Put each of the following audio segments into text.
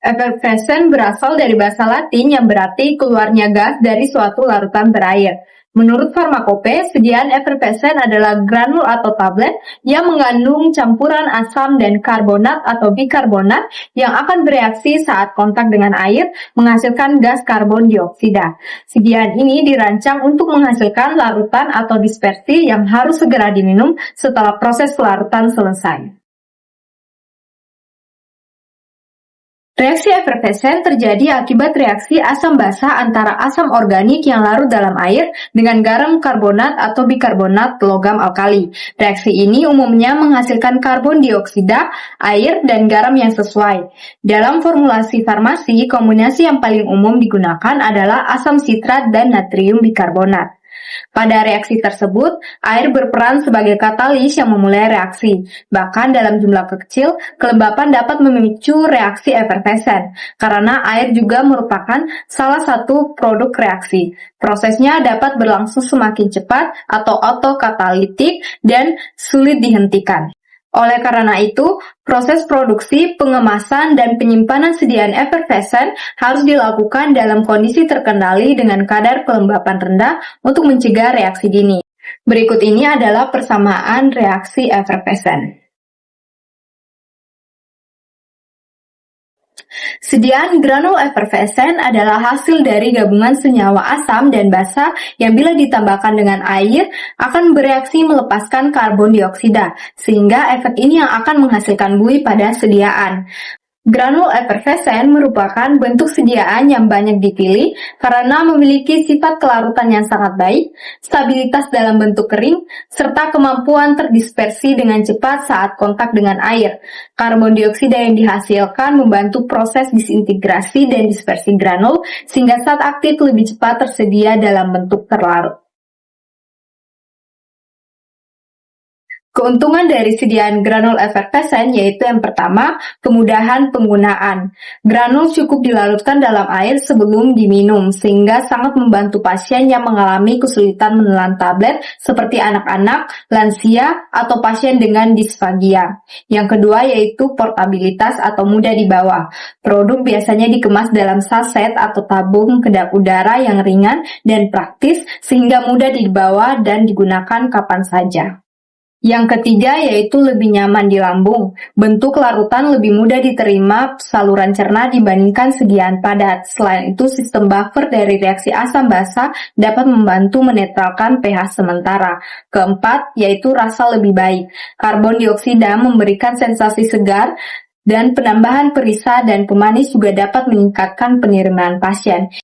Efervescent berasal dari bahasa Latin yang berarti keluarnya gas dari suatu larutan berair. Menurut Farmakope, sediaan efervescent adalah granul atau tablet yang mengandung campuran asam dan karbonat atau bikarbonat yang akan bereaksi saat kontak dengan air, menghasilkan gas karbon dioksida. Sediaan ini dirancang untuk menghasilkan larutan atau dispersi yang harus segera diminum setelah proses pelarutan selesai. Reaksi efervescent terjadi akibat reaksi asam basa antara asam organik yang larut dalam air dengan garam karbonat atau bikarbonat logam alkali. Reaksi ini umumnya menghasilkan karbon dioksida, air, dan garam yang sesuai. Dalam formulasi farmasi, kombinasi yang paling umum digunakan adalah asam sitrat dan natrium bikarbonat. Pada reaksi tersebut, air berperan sebagai katalis yang memulai reaksi. Bahkan dalam jumlah kecil, kelembapan dapat memicu reaksi efervescent, karena air juga merupakan salah satu produk reaksi. Prosesnya dapat berlangsung semakin cepat atau autokatalitik dan sulit dihentikan. Oleh karena itu, proses produksi, pengemasan, dan penyimpanan sediaan efervescent harus dilakukan dalam kondisi terkendali dengan kadar kelembapan rendah untuk mencegah reaksi dini. Berikut ini adalah persamaan reaksi efervescent. Sediaan granul efervescent adalah hasil dari gabungan senyawa asam dan basa yang bila ditambahkan dengan air akan bereaksi melepaskan karbon dioksida, sehingga efek ini yang akan menghasilkan buih pada sediaan. Granul efervescent merupakan bentuk sediaan yang banyak dipilih karena memiliki sifat kelarutan yang sangat baik, stabilitas dalam bentuk kering, serta kemampuan terdispersi dengan cepat saat kontak dengan air. Karbon dioksida yang dihasilkan membantu proses disintegrasi dan dispersi granul sehingga saat aktif lebih cepat tersedia dalam bentuk terlarut. Keuntungan dari sediaan granul efervescent yaitu yang pertama, kemudahan penggunaan. Granul cukup dilarutkan dalam air sebelum diminum, sehingga sangat membantu pasien yang mengalami kesulitan menelan tablet seperti anak-anak, lansia, atau pasien dengan disfagia. Yang kedua yaitu portabilitas atau mudah dibawa. Produk biasanya dikemas dalam saset atau tabung kedap udara yang ringan dan praktis sehingga mudah dibawa dan digunakan kapan saja. Yang ketiga yaitu lebih nyaman di lambung. Bentuk larutan lebih mudah diterima saluran cerna dibandingkan sediaan padat. Selain itu, sistem buffer dari reaksi asam basa dapat membantu menetralkan pH sementara. Keempat yaitu rasa lebih baik. Karbon dioksida memberikan sensasi segar dan penambahan perisa dan pemanis juga dapat meningkatkan penerimaan pasien.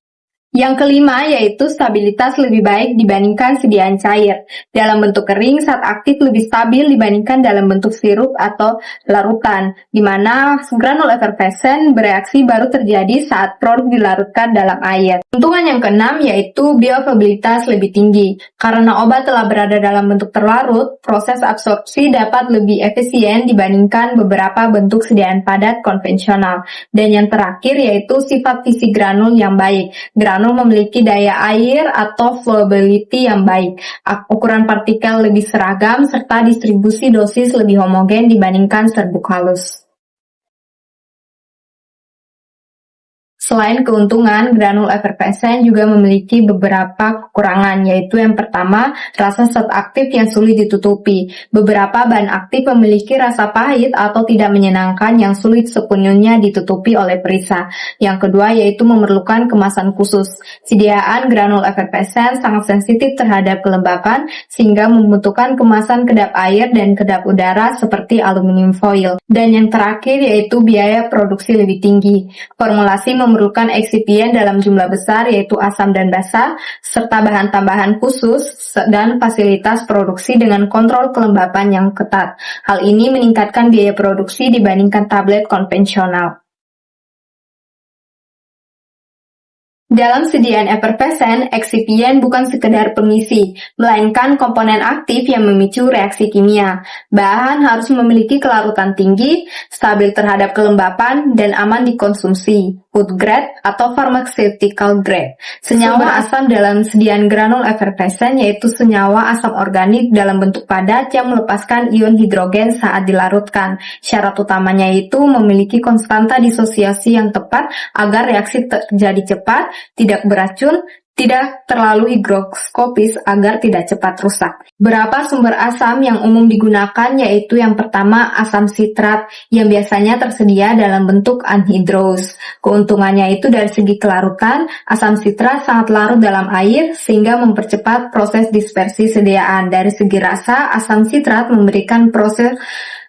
Yang kelima yaitu stabilitas lebih baik dibandingkan sediaan cair. Dalam bentuk kering saat aktif lebih stabil dibandingkan dalam bentuk sirup atau larutan, di mana granul efervescent bereaksi baru terjadi saat produk dilarutkan dalam air. Keuntungan yang keenam yaitu bioavailabilitas lebih tinggi. Karena obat telah berada dalam bentuk terlarut, proses absorpsi dapat lebih efisien dibandingkan beberapa bentuk sediaan padat konvensional. Dan yang terakhir yaitu sifat fisik granul yang baik. Granul memiliki daya air atau flowability yang baik, ukuran partikel lebih seragam, serta distribusi dosis lebih homogen dibandingkan serbuk halus. Selain keuntungan, granul efervescent juga memiliki beberapa kekurangan, yaitu yang pertama, rasa zat aktif yang sulit ditutupi. Beberapa bahan aktif memiliki rasa pahit atau tidak menyenangkan yang sulit sepenuhnya ditutupi oleh perisa. Yang kedua yaitu memerlukan kemasan khusus. Sediaan granul efervescent sangat sensitif terhadap kelembapan, sehingga membutuhkan kemasan kedap air dan kedap udara seperti aluminium foil. Dan yang terakhir yaitu biaya produksi lebih tinggi. Formulasi memerlukan eksipien dalam jumlah besar yaitu asam dan basa, serta bahan tambahan khusus dan fasilitas produksi dengan kontrol kelembapan yang ketat. Hal ini meningkatkan biaya produksi dibandingkan tablet konvensional. Dalam sediaan efervescent, eksipien bukan sekedar pengisi, melainkan komponen aktif yang memicu reaksi kimia. Bahan harus memiliki kelarutan tinggi, stabil terhadap kelembapan, dan aman dikonsumsi. food grade atau pharmaceutical grade. Senyawa asam dalam sediaan granul efervescent yaitu senyawa asam organik dalam bentuk padat yang melepaskan ion hidrogen saat dilarutkan. Syarat utamanya itu memiliki konstanta disosiasi yang tepat agar reaksi terjadi cepat, tidak beracun, tidak terlalu higroskopis agar tidak cepat rusak. Berapa sumber asam yang umum digunakan yaitu yang pertama asam sitrat yang biasanya tersedia dalam bentuk anhidrous. Keuntungannya itu dari segi kelarutan, asam sitrat sangat larut dalam air sehingga mempercepat proses dispersi sediaan. Dari segi rasa, asam sitrat memberikan proses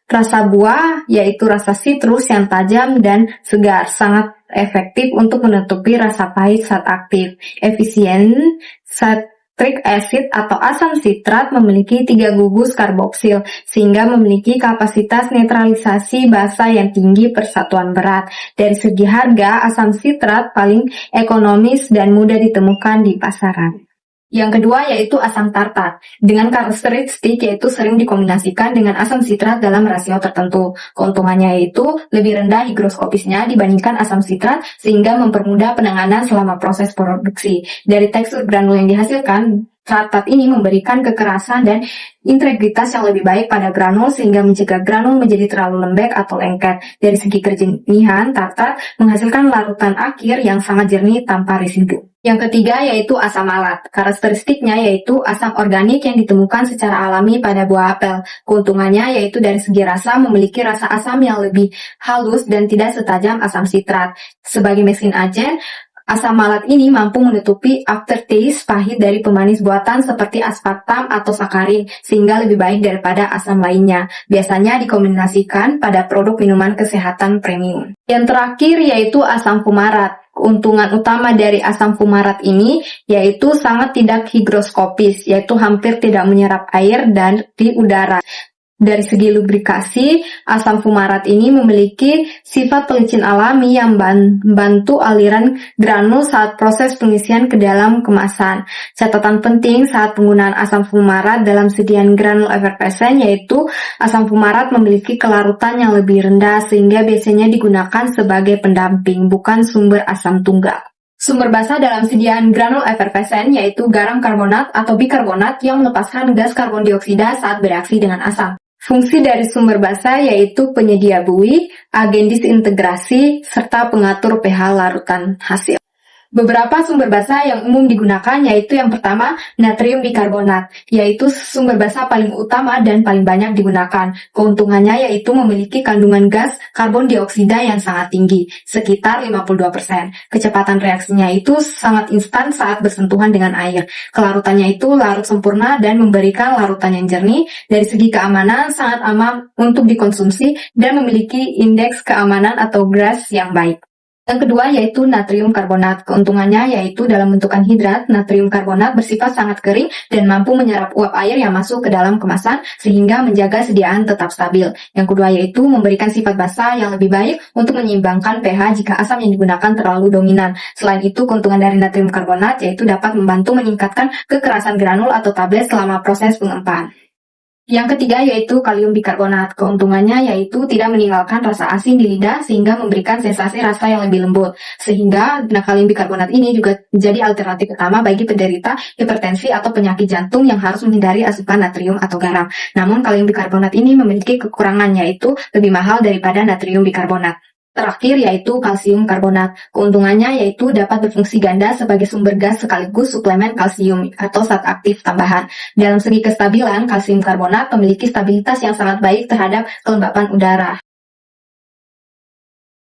rasa buah yaitu rasa sitrus yang tajam dan segar, sangat efektif untuk menutupi rasa pahit saat aktif. Efisien, citric acid atau asam sitrat memiliki 3 gugus karboksil sehingga memiliki kapasitas netralisasi basa yang tinggi per satuan berat. Dari segi harga, asam sitrat paling ekonomis dan mudah ditemukan di pasaran. Yang kedua yaitu asam tartar, dengan karakteristik yaitu sering dikombinasikan dengan asam sitrat dalam rasio tertentu. Keuntungannya yaitu lebih rendah higroskopisnya dibandingkan asam sitrat sehingga mempermudah penanganan selama proses produksi. Dari tekstur granul yang dihasilkan, tartar ini memberikan kekerasan dan integritas yang lebih baik pada granul sehingga mencegah granul menjadi terlalu lembek atau lengket. Dari segi kejernihan, tartar menghasilkan larutan akhir yang sangat jernih tanpa residu. Yang ketiga yaitu asam malat. Karakteristiknya yaitu asam organik yang ditemukan secara alami pada buah apel. Keuntungannya yaitu dari segi rasa memiliki rasa asam yang lebih halus dan tidak setajam asam sitrat. Sebagai mesin agen, asam malat ini mampu menutupi aftertaste pahit dari pemanis buatan seperti aspartam atau sakarin sehingga lebih baik daripada asam lainnya. Biasanya dikombinasikan pada produk minuman kesehatan premium. Yang terakhir yaitu asam fumarat. Keuntungan utama dari asam fumarat ini yaitu sangat tidak higroskopis, yaitu hampir tidak menyerap air dan di udara. Dari segi lubrikasi, asam fumarat ini memiliki sifat pelicin alami yang membantu aliran granul saat proses pengisian ke dalam kemasan. Catatan penting saat penggunaan asam fumarat dalam sediaan granul efervescent yaitu asam fumarat memiliki kelarutan yang lebih rendah sehingga biasanya digunakan sebagai pendamping, bukan sumber asam tunggal. Sumber basa dalam sediaan granul efervescent yaitu garam karbonat atau bikarbonat yang melepaskan gas karbon dioksida saat bereaksi dengan asam. Fungsi dari sumber basa yaitu penyedia buih, agen disintegrasi, serta pengatur pH larutan hasil. Beberapa sumber basa yang umum digunakan yaitu yang pertama natrium bikarbonat, yaitu sumber basa paling utama dan paling banyak digunakan. Keuntungannya yaitu memiliki kandungan gas karbon dioksida yang sangat tinggi, sekitar 52%. Kecepatan reaksinya itu sangat instan saat bersentuhan dengan air. Kelarutannya itu larut sempurna dan memberikan larutan yang jernih. Dari segi keamanan sangat aman untuk dikonsumsi dan memiliki indeks keamanan atau GRAS yang baik. Yang kedua yaitu natrium karbonat. Keuntungannya yaitu dalam bentuk anhidrat, natrium karbonat bersifat sangat kering dan mampu menyerap uap air yang masuk ke dalam kemasan sehingga menjaga sediaan tetap stabil. Yang kedua yaitu memberikan sifat basa yang lebih baik untuk menyeimbangkan pH jika asam yang digunakan terlalu dominan. Selain itu, keuntungan dari natrium karbonat yaitu dapat membantu meningkatkan kekerasan granul atau tablet selama proses pengempahan. Yang ketiga yaitu kalium bikarbonat. Keuntungannya yaitu tidak meninggalkan rasa asin di lidah sehingga memberikan sensasi rasa yang lebih lembut. Sehingga kalium bikarbonat ini juga menjadi alternatif utama bagi penderita hipertensi atau penyakit jantung yang harus menghindari asupan natrium atau garam. Namun kalium bikarbonat ini memiliki kekurangan yaitu lebih mahal daripada natrium bikarbonat. Terakhir yaitu kalsium karbonat. Keuntungannya yaitu dapat berfungsi ganda sebagai sumber gas sekaligus suplemen kalsium atau zat aktif tambahan. Dalam segi kestabilan, kalsium karbonat memiliki stabilitas yang sangat baik terhadap kelembapan udara.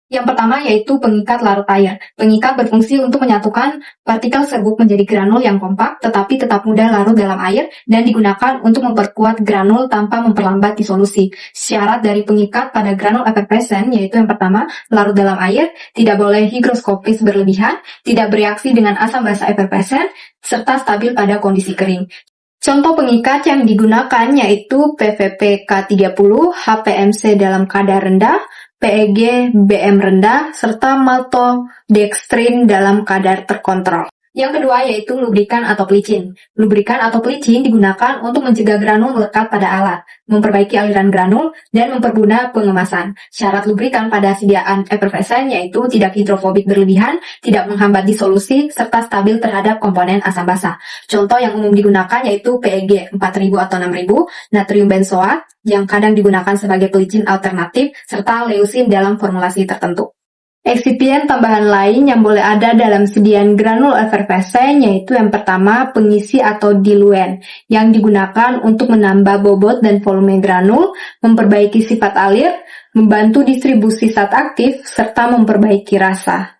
Yang pertama yaitu pengikat larut air. Pengikat berfungsi untuk menyatukan partikel serbuk menjadi granul yang kompak tetapi tetap mudah larut dalam air dan digunakan untuk memperkuat granul tanpa memperlambat disolusi. Syarat dari pengikat pada granul efervescent yaitu yang pertama, larut dalam air, tidak boleh higroskopis berlebihan, tidak bereaksi dengan asam basa efervescent, serta stabil pada kondisi kering. Contoh pengikat yang digunakan yaitu PVP-K30, HPMC dalam kadar rendah, PEG BM rendah, serta maltodextrin dalam kadar terkontrol. Yang kedua yaitu lubrikan atau pelicin. Lubrikan atau pelicin digunakan untuk mencegah granul melekat pada alat, memperbaiki aliran granul, dan mempermudah pengemasan. Syarat lubrikan pada sediaan effervescent yaitu tidak hidrofobik berlebihan, tidak menghambat disolusi, serta stabil terhadap komponen asam basa. Contoh yang umum digunakan yaitu PEG 4000 atau 6000, natrium benzoat yang kadang digunakan sebagai pelicin alternatif, serta leucin dalam formulasi tertentu. Eksipien tambahan lain yang boleh ada dalam sediaan granul effervescent yaitu yang pertama pengisi atau diluen yang digunakan untuk menambah bobot dan volume granul, memperbaiki sifat alir, membantu distribusi zat aktif, serta memperbaiki rasa.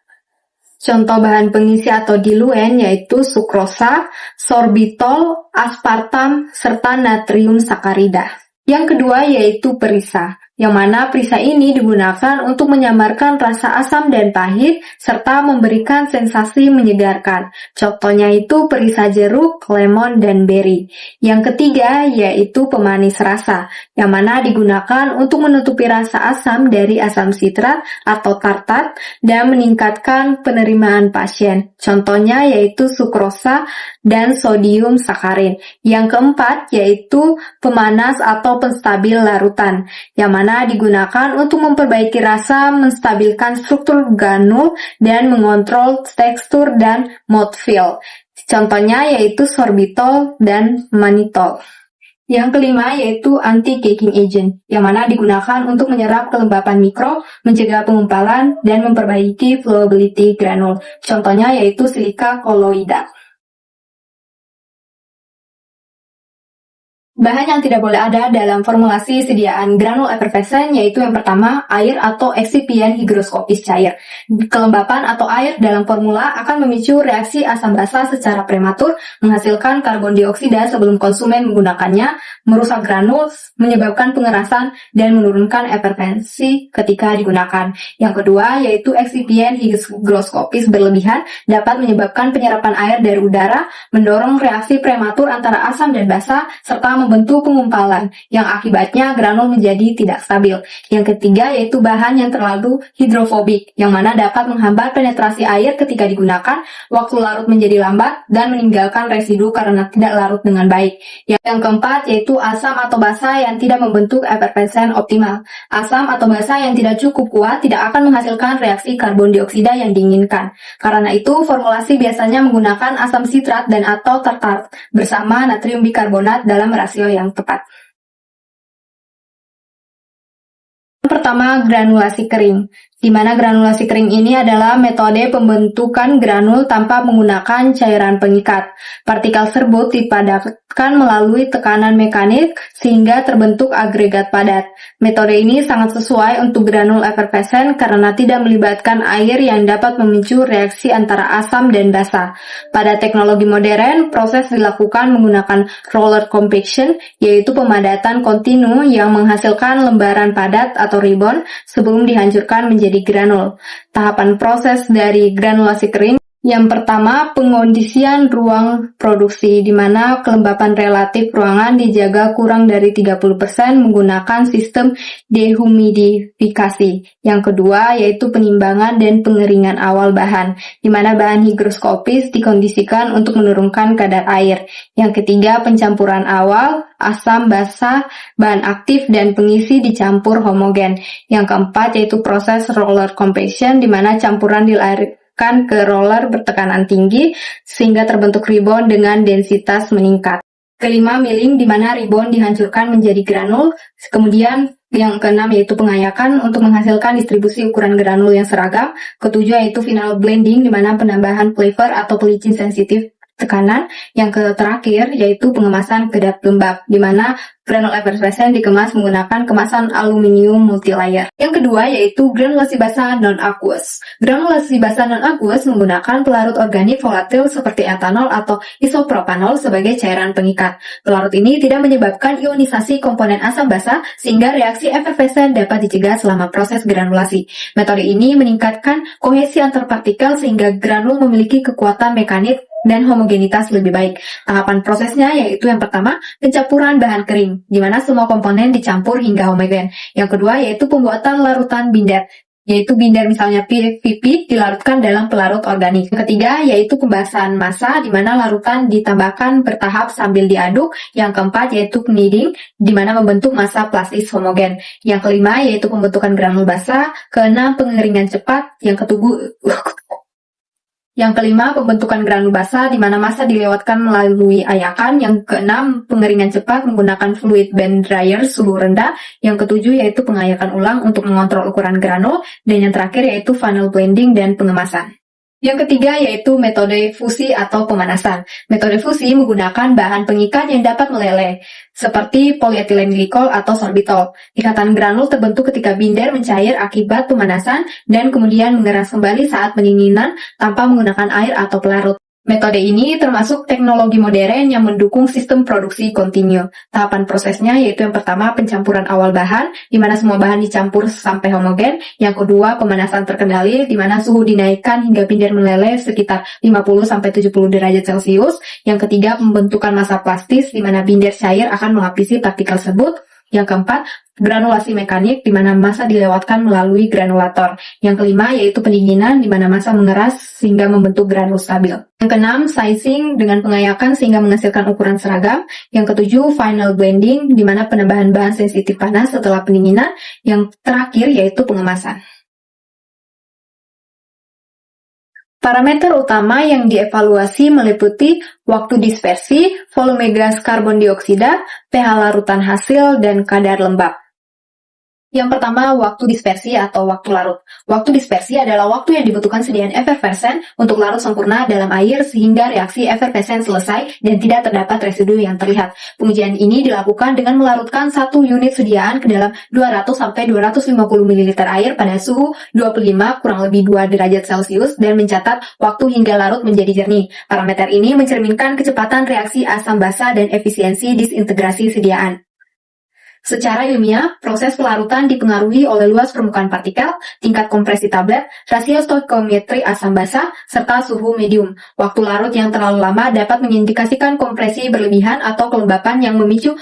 Contoh bahan pengisi atau diluen yaitu sukrosa, sorbitol, aspartam, serta natrium sakarida. Yang kedua yaitu perisa, yang mana perisa ini digunakan untuk menyamarkan rasa asam dan pahit serta memberikan sensasi menyegarkan. Contohnya itu perisa jeruk, lemon, dan beri. Yang ketiga yaitu pemanis rasa, yang mana digunakan untuk menutupi rasa asam dari asam sitrat atau tartat dan meningkatkan penerimaan pasien. Contohnya yaitu sukrosa dan sodium sakarin. Yang keempat yaitu pemanas atau penstabil larutan, yang mana digunakan untuk memperbaiki rasa, menstabilkan struktur granul, dan mengontrol tekstur dan mouthfeel. Contohnya yaitu sorbitol dan mannitol. Yang kelima yaitu anti-caking agent, yang mana digunakan untuk menyerap kelembapan mikro, mencegah pengumpalan, dan memperbaiki flowability granul. Contohnya yaitu silika koloida. Bahan yang tidak boleh ada dalam formulasi sediaan granul effervescent yaitu yang pertama, air atau eksipien higroskopis cair. Kelembapan atau air dalam formula akan memicu reaksi asam basa secara prematur, menghasilkan karbon dioksida sebelum konsumen menggunakannya, merusak granul, menyebabkan pengerasan, dan menurunkan effervensi ketika digunakan. Yang kedua, yaitu eksipien higroskopis berlebihan dapat menyebabkan penyerapan air dari udara, mendorong reaksi prematur antara asam dan basa, serta membentuk pengumpalan, yang akibatnya granul menjadi tidak stabil. Yang ketiga yaitu bahan yang terlalu hidrofobik, yang mana dapat menghambat penetrasi air ketika digunakan, waktu larut menjadi lambat, dan meninggalkan residu karena tidak larut dengan baik. Yang keempat yaitu asam atau basa yang tidak membentuk effervescent optimal. Asam atau basa yang tidak cukup kuat tidak akan menghasilkan reaksi karbon dioksida yang diinginkan. Karena itu, formulasi biasanya menggunakan asam sitrat dan atau tartar bersama natrium bikarbonat dalam rasio yang tepat. Pertama, granulasi kering, di mana granulasi kering ini adalah metode pembentukan granul tanpa menggunakan cairan pengikat. Partikel serbuk dipadatkan melalui tekanan mekanik sehingga terbentuk agregat padat. Metode ini sangat sesuai untuk granul effervescent karena tidak melibatkan air yang dapat memicu reaksi antara asam dan basa. Pada teknologi modern, proses dilakukan menggunakan roller compaction, yaitu pemadatan kontinu yang menghasilkan lembaran padat atau ribbon sebelum dihancurkan menjadi granul. Tahapan proses dari granulasi kering yang pertama, pengondisian ruang produksi, di mana kelembapan relatif ruangan dijaga kurang dari 30% menggunakan sistem dehumidifikasi. Yang kedua, yaitu penimbangan dan pengeringan awal bahan, di mana bahan higroskopis dikondisikan untuk menurunkan kadar air. Yang ketiga, pencampuran awal, asam, basa, bahan aktif, dan pengisi dicampur homogen. Yang keempat, yaitu proses roller compaction, di mana campuran dilarutkan ke roller bertekanan tinggi sehingga terbentuk ribon dengan densitas meningkat. Kelima, milling, di mana ribon dihancurkan menjadi granul. Kemudian yang keenam yaitu pengayakan untuk menghasilkan distribusi ukuran granul yang seragam. Ketujuh yaitu final blending, di mana penambahan flavor atau pelicin sensitif tekanan. Yang terakhir yaitu pengemasan kedap lembab, di mana granul effervescent dikemas menggunakan kemasan aluminium multilayer. Yang kedua yaitu granulasi basa non-aqueous. Granulasi basa non-aqueous menggunakan pelarut organik volatil seperti etanol atau isopropanol sebagai cairan pengikat. Pelarut ini tidak menyebabkan ionisasi komponen asam basa sehingga reaksi effervescent dapat dicegah selama proses granulasi. Metode ini meningkatkan kohesi antar partikel sehingga granul memiliki kekuatan mekanik dan homogenitas lebih baik. Tahapan prosesnya yaitu yang pertama, pencampuran bahan kering, di mana semua komponen dicampur hingga homogen. Yang kedua yaitu pembuatan larutan binder, yaitu binder misalnya PVP dilarutkan dalam pelarut organik. Yang ketiga yaitu pembasahan massa, di mana larutan ditambahkan bertahap sambil diaduk. Yang keempat yaitu kneading, di mana membentuk massa plastis homogen. Yang kelima yaitu pembentukan granul basah. Keenam pengeringan cepat. Yang kelima, pembentukan granul basah, di mana massa dilewatkan melalui ayakan. Yang keenam, pengeringan cepat menggunakan fluid band dryer suhu rendah. Yang ketujuh, yaitu pengayakan ulang untuk mengontrol ukuran granul. Dan yang terakhir, yaitu final blending dan pengemasan. Yang ketiga yaitu metode fusi atau pemanasan. Metode fusi menggunakan bahan pengikat yang dapat meleleh, seperti polyethylene glycol atau sorbitol. Ikatan granul terbentuk ketika binder mencair akibat pemanasan dan kemudian mengeras kembali saat pendinginan tanpa menggunakan air atau pelarut. Metode ini termasuk teknologi modern yang mendukung sistem produksi kontinu. Tahapan prosesnya yaitu yang pertama pencampuran awal bahan, di mana semua bahan dicampur sampai homogen. Yang kedua pemanasan terkendali, di mana suhu dinaikkan hingga binder meleleh sekitar 50-70 derajat Celcius. Yang ketiga pembentukan massa plastis, di mana binder cair akan melapisi partikel tersebut. Yang keempat, granulasi mekanik, di mana massa dilewatkan melalui granulator. Yang kelima, yaitu pendinginan, di mana massa mengeras sehingga membentuk granul stabil. Yang keenam, sizing dengan pengayakan sehingga menghasilkan ukuran seragam. Yang ketujuh, final blending, di mana penambahan bahan sensitif panas setelah pendinginan. Yang terakhir, yaitu pengemasan. Parameter utama yang dievaluasi meliputi waktu dispersi, volume gas karbon dioksida, pH larutan hasil, dan kadar lembab. Yang pertama, waktu dispersi atau waktu larut. Waktu dispersi adalah waktu yang dibutuhkan sediaan efervescen untuk larut sempurna dalam air sehingga reaksi efervescen selesai dan tidak terdapat residu yang terlihat. Pengujian ini dilakukan dengan melarutkan 1 unit sediaan ke dalam 200-250 ml air pada suhu 25 kurang lebih 2 derajat Celcius dan mencatat waktu hingga larut menjadi jernih. Parameter ini mencerminkan kecepatan reaksi asam basa dan efisiensi disintegrasi sediaan. Secara ilmiah, proses pelarutan dipengaruhi oleh luas permukaan partikel, tingkat kompresi tablet, rasio stoikiometri asam basa, serta suhu medium. Waktu larut yang terlalu lama dapat mengindikasikan kompresi berlebihan atau kelembapan yang memicu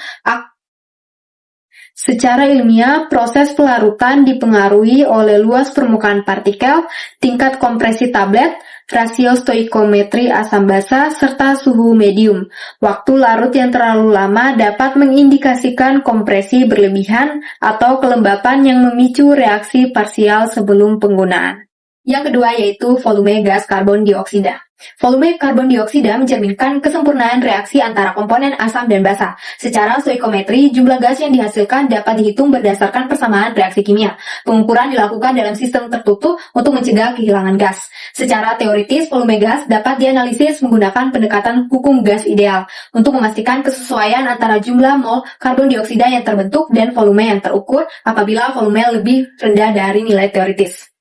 Secara ilmiah, proses pelarutan dipengaruhi oleh luas permukaan partikel, tingkat kompresi tablet, rasio stoikiometri asam basa, serta suhu medium. Waktu larut yang terlalu lama dapat mengindikasikan kompresi berlebihan atau kelembapan yang memicu reaksi parsial sebelum penggunaan. Yang kedua yaitu volume gas karbon dioksida. Volume karbon dioksida mencerminkan kesempurnaan reaksi antara komponen asam dan basa. Secara stoikiometri, jumlah gas yang dihasilkan dapat dihitung berdasarkan persamaan reaksi kimia. Pengukuran dilakukan dalam sistem tertutup untuk mencegah kehilangan gas. Secara teoritis, volume gas dapat dianalisis menggunakan pendekatan hukum gas ideal untuk memastikan kesesuaian antara jumlah mol karbon dioksida yang terbentuk dan volume yang terukur apabila volume lebih rendah dari nilai teoritis.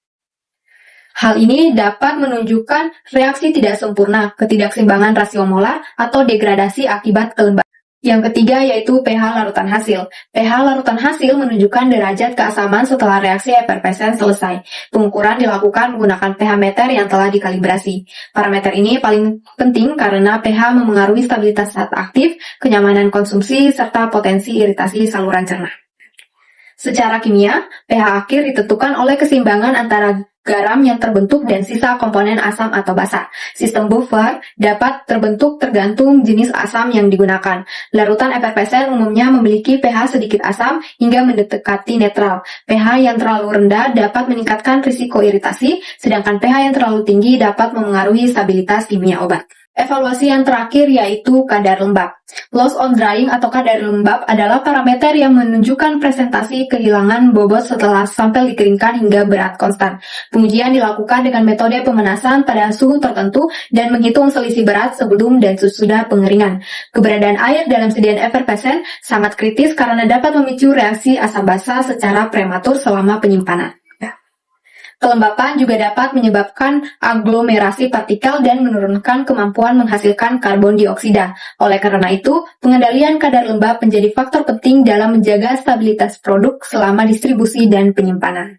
Hal ini dapat menunjukkan reaksi tidak sempurna, ketidakseimbangan rasio molar, atau degradasi akibat kelembapan. Yang ketiga yaitu pH larutan hasil. pH larutan hasil menunjukkan derajat keasaman setelah reaksi efervescen selesai. Pengukuran dilakukan menggunakan pH meter yang telah dikalibrasi. Parameter ini paling penting karena pH memengaruhi stabilitas zat aktif, kenyamanan konsumsi, serta potensi iritasi saluran cerna. Secara kimia, pH akhir ditentukan oleh keseimbangan antara garam yang terbentuk dan sisa komponen asam atau basa. Sistem buffer dapat terbentuk tergantung jenis asam yang digunakan. Larutan efervescen umumnya memiliki pH sedikit asam hingga mendekati netral. pH yang terlalu rendah dapat meningkatkan risiko iritasi, sedangkan pH yang terlalu tinggi dapat memengaruhi stabilitas kimia obat. Evaluasi yang terakhir yaitu kadar lembab. Loss on drying atau kadar lembab adalah parameter yang menunjukkan presentasi kehilangan bobot setelah sampel dikeringkan hingga berat konstan. Pengujian dilakukan dengan metode pemanasan pada suhu tertentu dan menghitung selisih berat sebelum dan sesudah pengeringan. Keberadaan air dalam sediaan efervescen sangat kritis karena dapat memicu reaksi asam basa secara prematur selama penyimpanan. Kelembapan juga dapat menyebabkan aglomerasi partikel dan menurunkan kemampuan menghasilkan karbon dioksida. Oleh karena itu, pengendalian kadar lembab menjadi faktor penting dalam menjaga stabilitas produk selama distribusi dan penyimpanan.